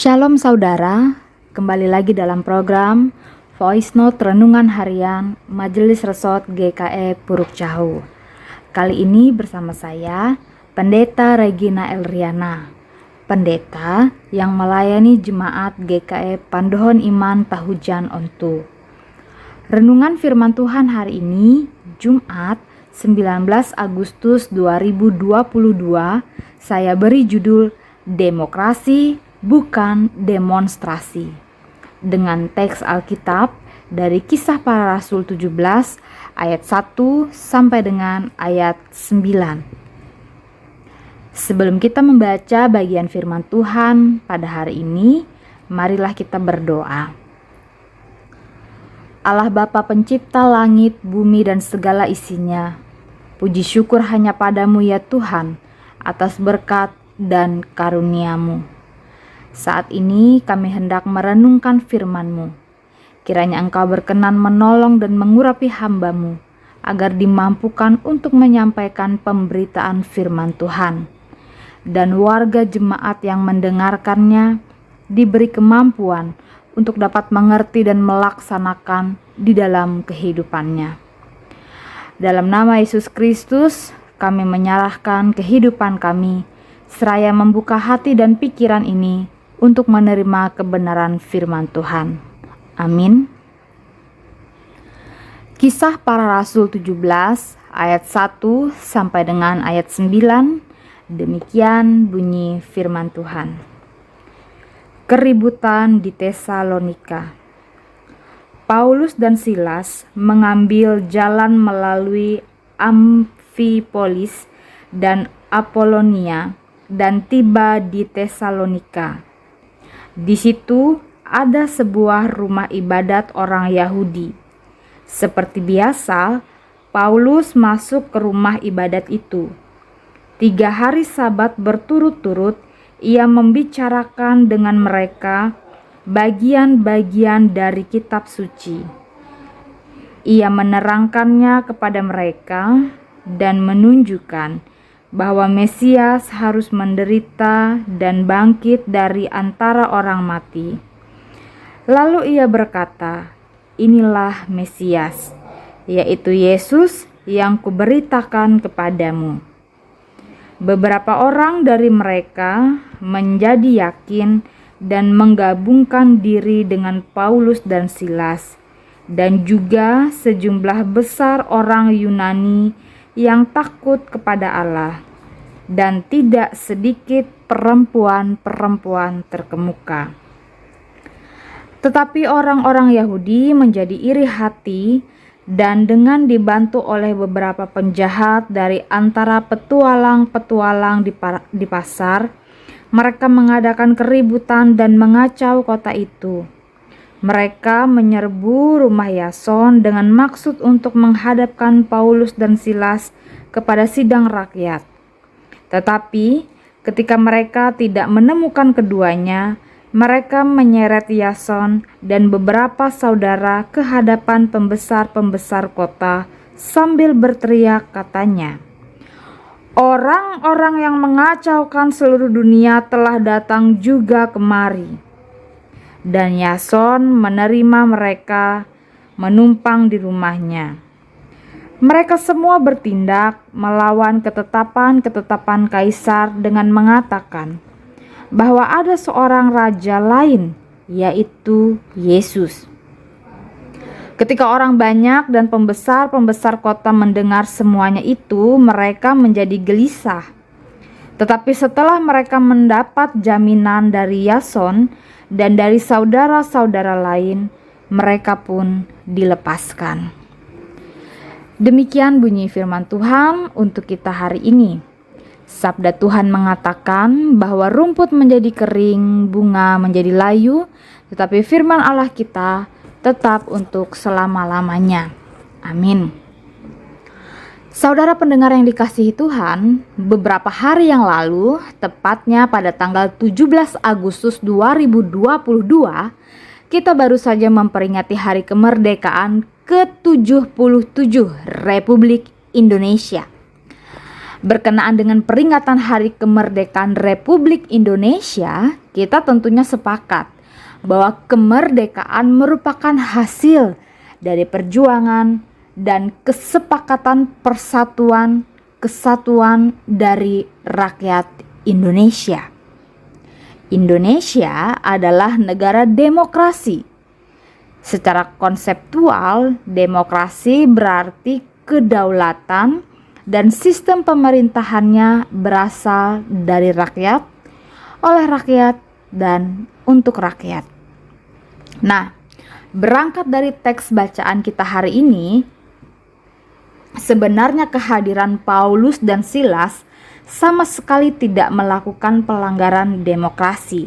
Shalom saudara, kembali lagi dalam program Voice Note Renungan Harian Majelis Resort GKE Puruk Cahu. Kali ini bersama saya, Pendeta Regina Elriana, pendeta yang melayani Jemaat GKE Pandohon Iman Tahujan Ontu. Renungan firman Tuhan hari ini, Jumat 19 Agustus 2022, saya beri judul Demokrasi Bukan Demonstrasi, dengan teks Alkitab dari Kisah Para Rasul 17 ayat 1 sampai dengan ayat 9. Sebelum kita membaca bagian firman Tuhan pada hari ini, marilah kita berdoa. Allah Bapa pencipta langit, bumi dan segala isinya, puji syukur hanya padamu ya Tuhan atas berkat dan karunia-Mu. Saat ini kami hendak merenungkan firman-Mu. Kiranya Engkau berkenan menolong dan mengurapi hamba-Mu, agar dimampukan untuk menyampaikan pemberitaan firman Tuhan. Dan warga jemaat yang mendengarkannya diberi kemampuan untuk dapat mengerti dan melaksanakan di dalam kehidupannya. Dalam nama Yesus Kristus, kami menyerahkan kehidupan kami, seraya membuka hati dan pikiran ini untuk menerima kebenaran firman Tuhan. Amin. Kisah Para Rasul 17 ayat 1 sampai dengan ayat 9, demikian bunyi firman Tuhan. Keributan di Tesalonika. Paulus dan Silas mengambil jalan melalui Amfipolis dan Apolonia dan tiba di Tesalonika. Di situ ada sebuah rumah ibadat orang Yahudi. Seperti biasa, Paulus masuk ke rumah ibadat itu. 3 hari Sabat berturut-turut, ia membicarakan dengan mereka bagian-bagian dari kitab suci. Ia menerangkannya kepada mereka dan menunjukkan bahwa Mesias harus menderita dan bangkit dari antara orang mati. Lalu ia berkata, "Inilah Mesias, yaitu Yesus yang kuberitakan kepadamu." Beberapa orang dari mereka menjadi yakin dan menggabungkan diri dengan Paulus dan Silas, dan juga sejumlah besar orang Yunani yang takut kepada Allah, dan tidak sedikit perempuan-perempuan terkemuka. Tetapi orang-orang Yahudi menjadi iri hati, dan dengan dibantu oleh beberapa penjahat dari antara petualang-petualang di pasar, mereka mengadakan keributan dan mengacau kota itu. Mereka menyerbu rumah Yason dengan maksud untuk menghadapkan Paulus dan Silas kepada sidang rakyat. Tetapi ketika mereka tidak menemukan keduanya, mereka menyeret Yason dan beberapa saudara ke hadapan pembesar-pembesar kota sambil berteriak, katanya, "Orang-orang yang mengacaukan seluruh dunia telah datang juga kemari." Dan Yason menerima mereka menumpang di rumahnya. Mereka semua bertindak melawan ketetapan-ketetapan Kaisar dengan mengatakan bahwa ada seorang raja lain, yaitu Yesus. Ketika orang banyak dan pembesar-pembesar kota mendengar semuanya itu, mereka menjadi gelisah. Tetapi setelah mereka mendapat jaminan dari Yason dan dari saudara-saudara lain, mereka pun dilepaskan. Demikian bunyi firman Tuhan untuk kita hari ini. Sabda Tuhan mengatakan bahwa rumput menjadi kering, bunga menjadi layu, tetapi firman Allah kita tetap untuk selama-lamanya. Amin. Saudara pendengar yang dikasihi Tuhan, beberapa hari yang lalu, tepatnya pada tanggal 17 Agustus 2022, kita baru saja memperingati Hari Kemerdekaan ke-77 Republik Indonesia. Berkenaan dengan peringatan Hari Kemerdekaan Republik Indonesia, kita tentunya sepakat bahwa kemerdekaan merupakan hasil dari perjuangan dan kesepakatan persatuan kesatuan dari rakyat Indonesia. Indonesia adalah negara demokrasi. Secara konseptual, demokrasi berarti kedaulatan dan sistem pemerintahannya berasal dari rakyat, oleh rakyat, dan untuk rakyat. Nah, berangkat dari teks bacaan kita hari ini, sebenarnya kehadiran Paulus dan Silas sama sekali tidak melakukan pelanggaran demokrasi.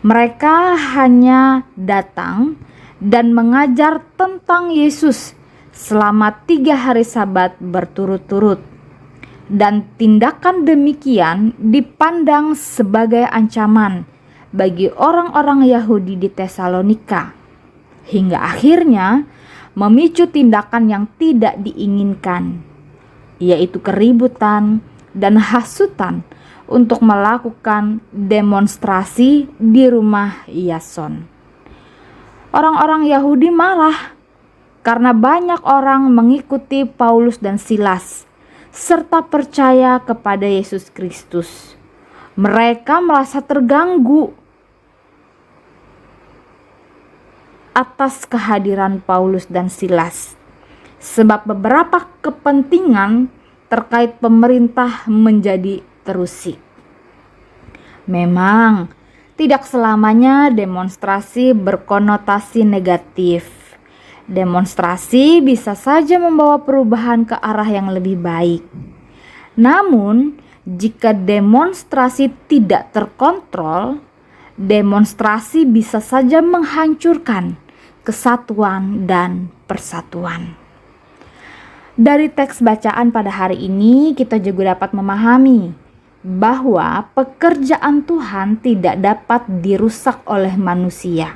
Mereka hanya datang dan mengajar tentang Yesus selama 3 hari Sabat berturut-turut. Dan tindakan demikian dipandang sebagai ancaman bagi orang-orang Yahudi di Tesalonika. Hingga akhirnya memicu tindakan yang tidak diinginkan, yaitu keributan dan hasutan untuk melakukan demonstrasi di rumah Yason. Orang-orang Yahudi marah karena banyak orang mengikuti Paulus dan Silas serta percaya kepada Yesus Kristus. Mereka merasa terganggu atas kehadiran Paulus dan Silas, sebab beberapa kepentingan terkait pemerintah menjadi terusik. Memang tidak selamanya demonstrasi berkonotasi negatif. Demonstrasi bisa saja membawa perubahan ke arah yang lebih baik. Namun, jika demonstrasi tidak terkontrol, demonstrasi bisa saja menghancurkan kesatuan dan persatuan. Dari teks bacaan pada hari ini, kita juga dapat memahami bahwa pekerjaan Tuhan tidak dapat dirusak oleh manusia.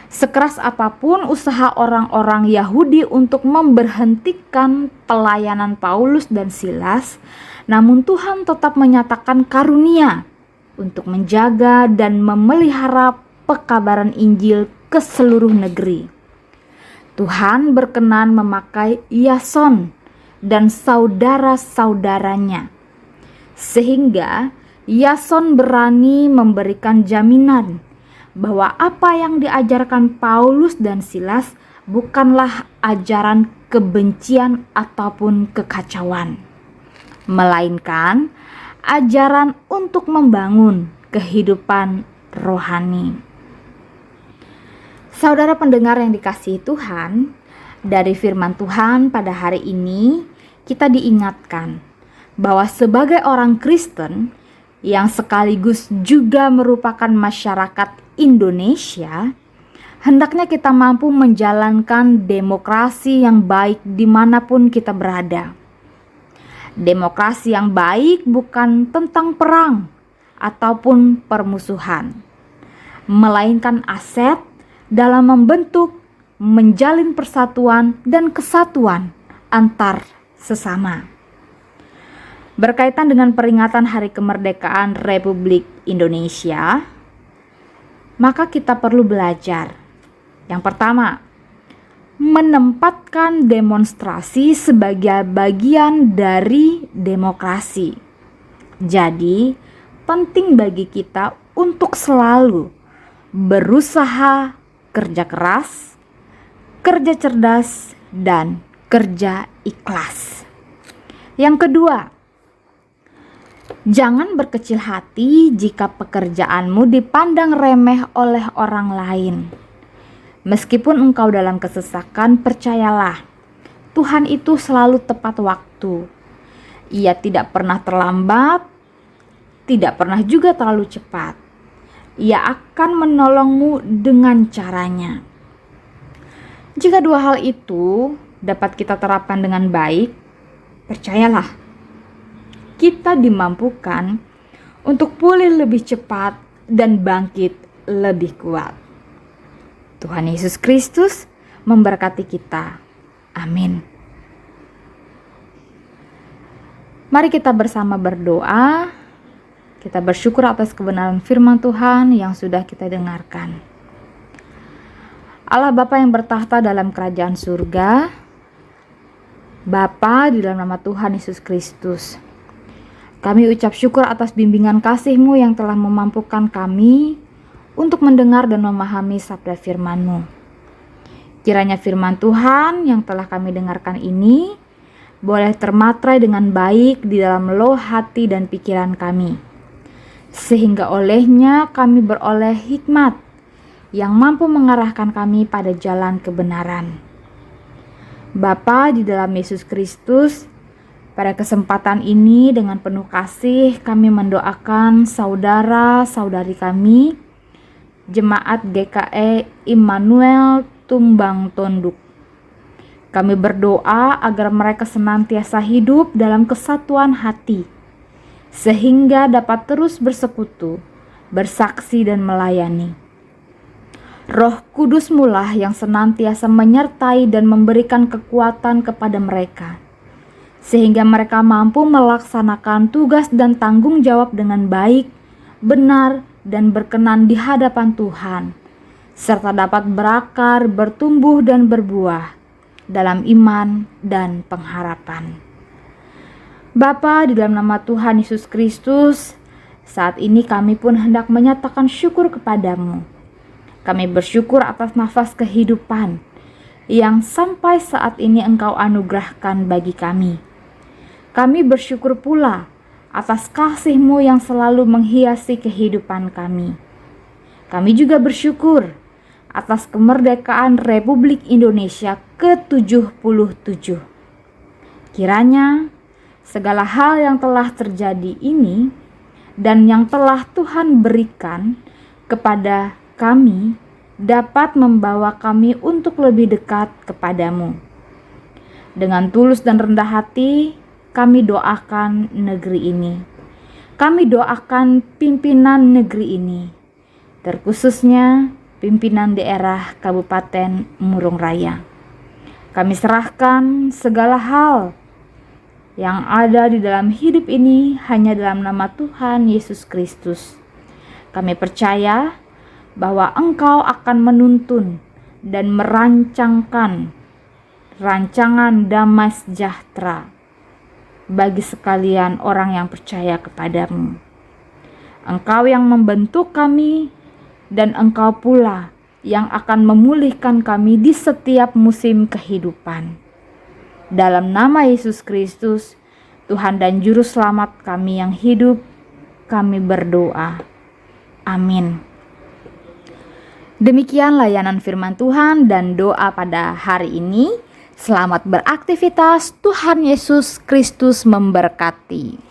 Sekeras apapun usaha orang-orang Yahudi untuk memberhentikan pelayanan Paulus dan Silas, namun Tuhan tetap menyatakan karunia untuk menjaga dan memelihara pekabaran Injil ke seluruh negeri. Tuhan berkenan memakai Yason dan saudara-saudaranya, sehingga Yason berani memberikan jaminan bahwa apa yang diajarkan Paulus dan Silas bukanlah ajaran kebencian ataupun kekacauan, melainkan ajaran untuk membangun kehidupan rohani. Saudara pendengar yang dikasihi Tuhan, dari firman Tuhan pada hari ini kita diingatkan bahwa sebagai orang Kristen yang sekaligus juga merupakan masyarakat Indonesia, hendaknya kita mampu menjalankan demokrasi yang baik dimanapun kita berada. Demokrasi yang baik bukan tentang perang ataupun permusuhan, melainkan aset dalam membentuk, menjalin persatuan dan kesatuan antar sesama. Berkaitan dengan peringatan Hari Kemerdekaan Republik Indonesia, maka kita perlu belajar. Yang pertama, menempatkan demonstrasi sebagai bagian dari demokrasi. Jadi, penting bagi kita untuk selalu berusaha kerja keras, kerja cerdas, dan kerja ikhlas. Yang kedua, jangan berkecil hati jika pekerjaanmu dipandang remeh oleh orang lain. Meskipun engkau dalam kesesakan, percayalah, Tuhan itu selalu tepat waktu. Ia tidak pernah terlambat, tidak pernah juga terlalu cepat. Ia akan menolongmu dengan caranya. Jika dua hal itu dapat kita terapkan dengan baik, percayalah, kita dimampukan untuk pulih lebih cepat dan bangkit lebih kuat. Tuhan Yesus Kristus memberkati kita. Amin. Mari kita bersama berdoa. Kita bersyukur atas kebenaran firman Tuhan yang sudah kita dengarkan. Allah Bapa yang bertahta dalam kerajaan surga, Bapa di dalam nama Tuhan Yesus Kristus, kami ucap syukur atas bimbingan kasih-Mu yang telah memampukan kami untuk mendengar dan memahami sabda firman-Mu. Kiranya firman Tuhan yang telah kami dengarkan ini boleh termatrai dengan baik di dalam loh hati dan pikiran kami, sehingga olehnya kami beroleh hikmat yang mampu mengarahkan kami pada jalan kebenaran. Bapa di dalam Yesus Kristus, pada kesempatan ini dengan penuh kasih kami mendoakan saudara-saudari kami, Jemaat GKE Immanuel Tumbang Tonduk. Kami berdoa agar mereka senantiasa hidup dalam kesatuan hati, sehingga dapat terus bersekutu, bersaksi dan melayani. Roh Kudus mulah yang senantiasa menyertai dan memberikan kekuatan kepada mereka, sehingga mereka mampu melaksanakan tugas dan tanggung jawab dengan baik, benar, dan berkenan di hadapan Tuhan, serta dapat berakar, bertumbuh, dan berbuah dalam iman dan pengharapan. Bapa di dalam nama Tuhan Yesus Kristus, saat ini kami pun hendak menyatakan syukur kepadamu. Kami bersyukur atas nafas kehidupan yang sampai saat ini Engkau anugerahkan bagi kami. Kami bersyukur pula atas kasih-Mu yang selalu menghiasi kehidupan kami. Kami juga bersyukur atas kemerdekaan Republik Indonesia ke-77. Kiranya segala hal yang telah terjadi ini dan yang telah Tuhan berikan kepada kami dapat membawa kami untuk lebih dekat kepadamu. Dengan tulus dan rendah hati, kami doakan negeri ini. Kami doakan pimpinan negeri ini, terkhususnya pimpinan daerah Kabupaten Murung Raya. Kami serahkan segala hal yang ada di dalam hidup ini hanya dalam nama Tuhan Yesus Kristus. Kami percaya bahwa Engkau akan menuntun dan merancangkan rancangan damai sejahtera bagi sekalian orang yang percaya kepadamu. Engkau yang membentuk kami dan Engkau pula yang akan memulihkan kami di setiap musim kehidupan. Dalam nama Yesus Kristus, Tuhan dan Juru Selamat kami yang hidup, kami berdoa. Amin. Demikian layanan firman Tuhan dan doa pada hari ini. Selamat beraktivitas, Tuhan Yesus Kristus memberkati.